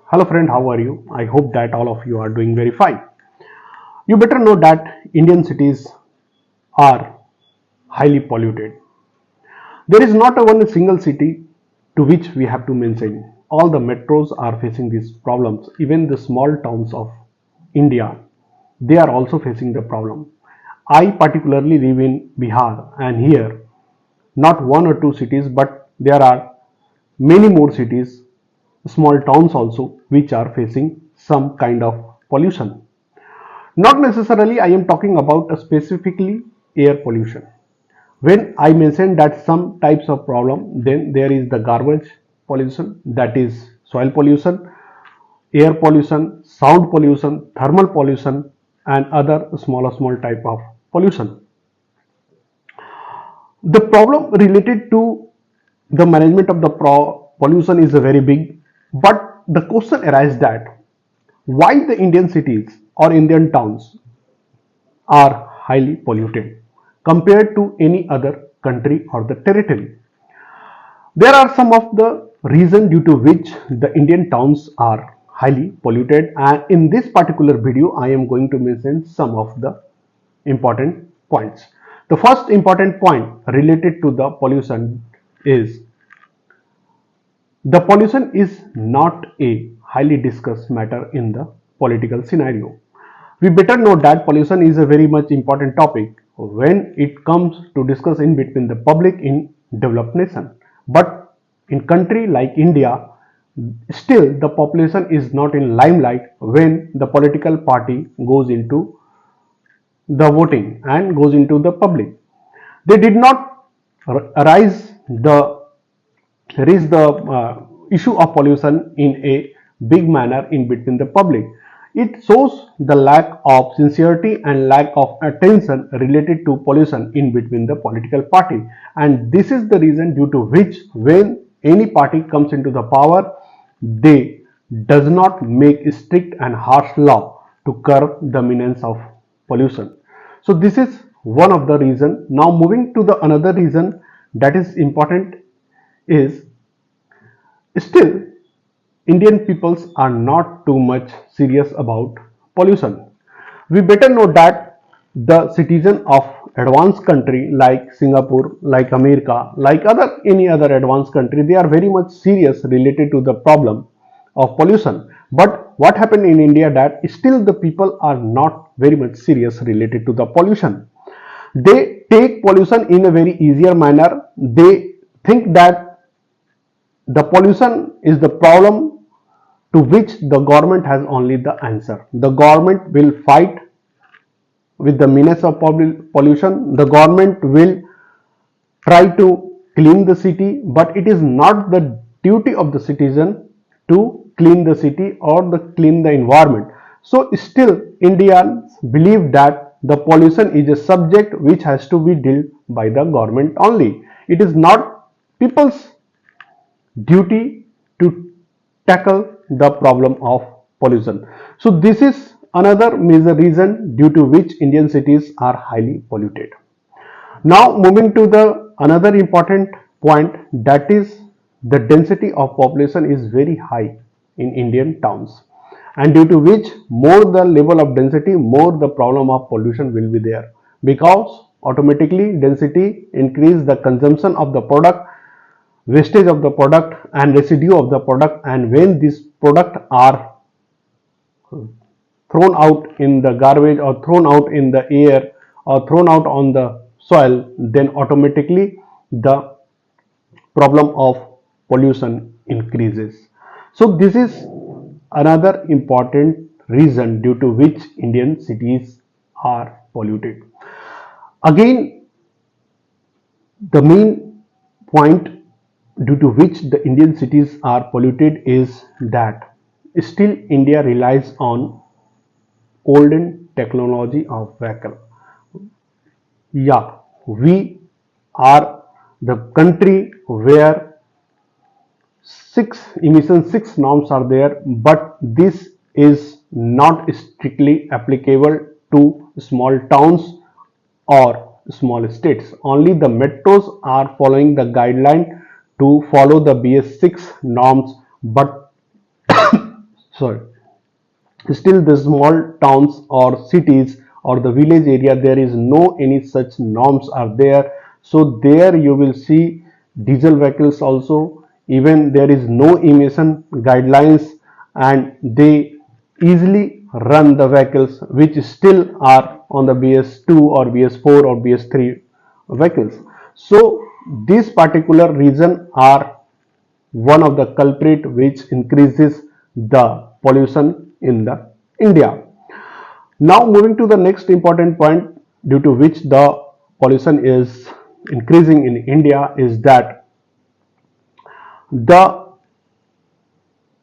Hello friend, how are you? I hope that all of you are doing very fine. You better know that Indian cities are highly polluted. There is not a one single city to which we have to mention. All the metros are facing these problems. Even the small towns of India, they are also facing the problem. I particularly live in Bihar, and here not one or two cities, but there are many more cities, small towns also, which are facing some kind of pollution. Not necessarily I am talking about specifically air pollution. When I mentioned that some types of problem, then there is the garbage pollution, that is soil pollution, air pollution, sound pollution, thermal pollution, and other small type of pollution. The problem related to the management of the pollution is a very big, but the question arises that why the Indian cities or Indian towns are highly polluted compared to any other country or the territory. There are some of the reasons due to which the Indian towns are highly polluted, and in this particular video I am going to mention some of the important points. The first important point related to the pollution is the pollution is not a highly discussed matter in the political scenario. We better know that pollution is a very much important topic when it comes to discuss in between the public in developed nation. But in country like India, still the population is not in limelight when the political party goes into the voting and goes into the public. They did not arise the raise the issue of pollution in a big manner in between the public. It shows the lack of sincerity and lack of attention related to pollution in between the political party, and this is the reason due to which when any party comes into the power, they does not make strict and harsh law to curb the menace of pollution. So this is one of the reason. Now moving to the another reason that is important is still Indian peoples are not too much serious about pollution. We better know that the citizen of advanced country like Singapore, like America, like other any other advanced country, they are very much serious related to the problem of pollution. But what happened in India that still the people are not very much serious related to the pollution. They take pollution in a very easier manner. They think that the pollution is the problem to which the government has only the answer. The government will fight with the menace of pollution. The government will try to clean the city, but it is not the duty of the citizen to clean the city or the clean the environment. So still Indians believe that the pollution is a subject which has to be dealt by the government only. It is not people's duty to tackle the problem of pollution. So this is another major reason due to which Indian cities are highly polluted. Now moving to the another important point, that is the density of population is very high in Indian towns, and due to which more the level of density, more the problem of pollution will be there, because automatically density increase the consumption of the product, wastage of the product and residue of the product, and when these products are thrown out in the garbage or thrown out in the air or thrown out on the soil, then automatically the problem of pollution increases. So this is another important reason due to which Indian cities are polluted. Again, the main point due to which the Indian cities are polluted is that still India relies on olden technology of vehicle. Yeah, we are the country where six norms are there, but this is not strictly applicable to small towns or small states. Only the metros are following the guideline to follow the BS6 norms, but sorry, still the small towns or cities or the village area, there is no any such norms are there. So there you will see diesel vehicles also, even there is no emission guidelines, and they easily run the vehicles which still are on the BS2 or BS4 or BS3 vehicles. So this particular reason are one of the culprit which increases the pollution in the India. Now moving to the next important point due to which the pollution is increasing in India is that the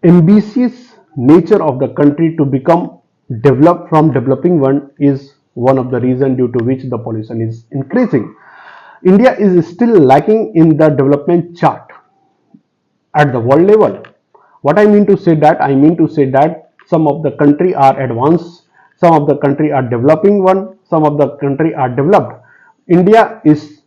ambitious nature of the country to become developed from developing one is one of the reason due to which the pollution is increasing. India is still lacking in the development chart at the world level. What I mean to say that, I mean to say that some of the country are advanced, some of the country are developing one, some of the country are developed. India is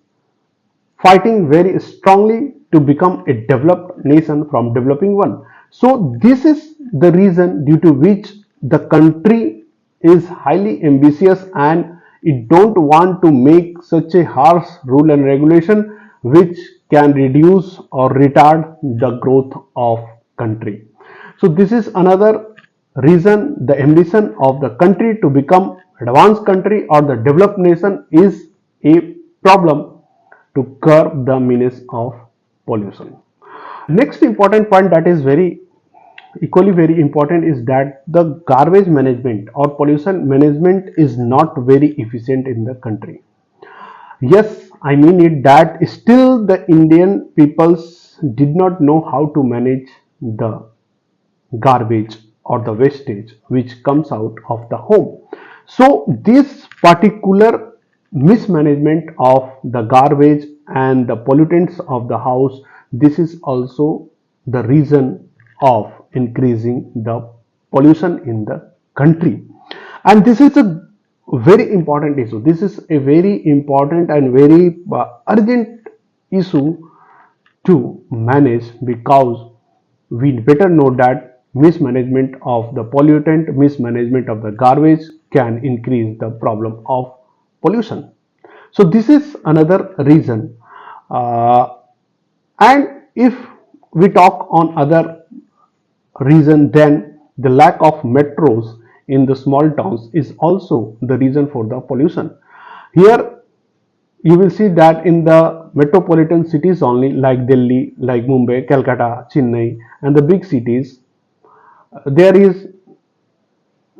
fighting very strongly to become a developed nation from developing one. So this is the reason due to which the country is highly ambitious and it don't want to make such a harsh rule and regulation which can reduce or retard the growth of country. So this is another reason the ambition of the country to become advanced country or the developed nation is a problem to curb the menace of pollution. Next important point that is very equally very important is that the garbage management or pollution management is not very efficient in the country. Yes, I mean it that still the Indian peoples did not know how to manage the garbage or the wastage which comes out of the home. So this particular mismanagement of the garbage and the pollutants of the house, this is also the reason of increasing the pollution in the country. And this is a very important issue. This is a very important and very urgent issue to manage, because we better know that mismanagement of the pollutant, mismanagement of the garbage can increase the problem of pollution. So this is another reason. And if we talk on other reason, then the lack of metros in the small towns is also the reason for the pollution. Here you will see that in the metropolitan cities only, like Delhi, like Mumbai, Calcutta, Chennai, and the big cities, there is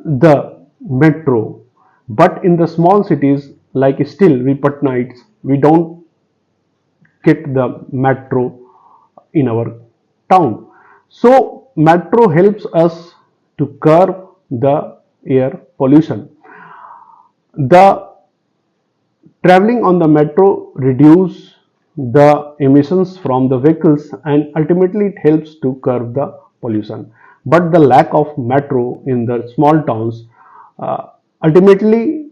the metro. But in the small cities, like still we Patnaites, we don't get the metro in our town. So metro helps us to curb the air pollution. The traveling on the metro reduce the emissions from the vehicles and ultimately it helps to curb the pollution. But the lack of metro in the small towns ultimately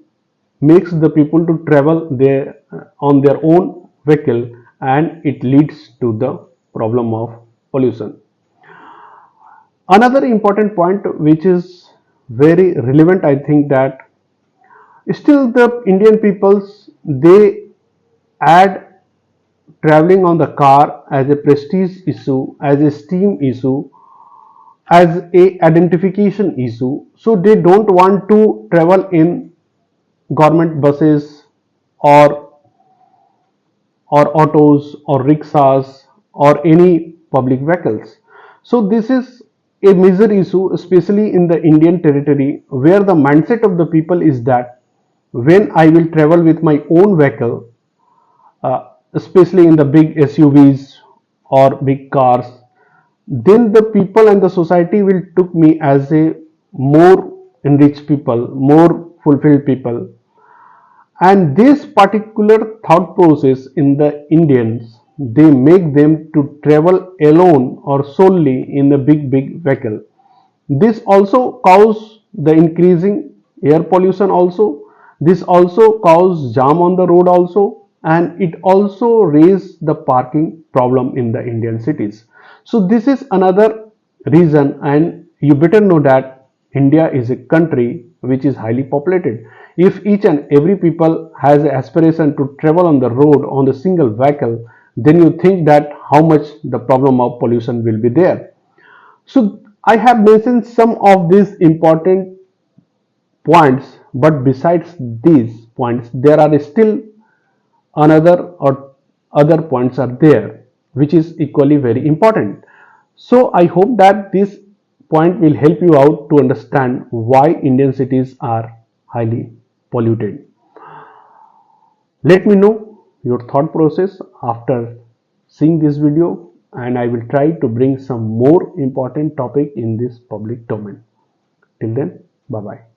makes the people to travel there on their own vehicle, and it leads to the problem of pollution. Another important point which is very relevant, I think that still the Indian peoples, they add traveling on the car as a prestige issue, as a steam issue, as a identification issue. So they don't want to travel in government buses or autos or rickshaws or any public vehicles. So this is a major issue, especially in the Indian territory, where the mindset of the people is that when I will travel with my own vehicle, especially in the big SUVs or big cars, then the people and the society will took me as a more enriched people, more fulfilled people. And this particular thought process in the Indians, they make them to travel alone or solely in a big vehicle. This also cause the increasing air pollution also. This also cause jam on the road also, and it also raise the parking problem in the Indian cities. So this is another reason, and you better know that India is a country which is highly populated. If each and every people has an aspiration to travel on the road on a single vehicle, then you think that how much the problem of pollution will be there. So I have mentioned some of these important points, but besides these points, there are still another or other points are there, which is equally very important. So I hope that this point will help you out to understand why Indian cities are highly polluted. Let me know your thought process after seeing this video, and I will try to bring some more important topic in this public domain. Till then, bye bye.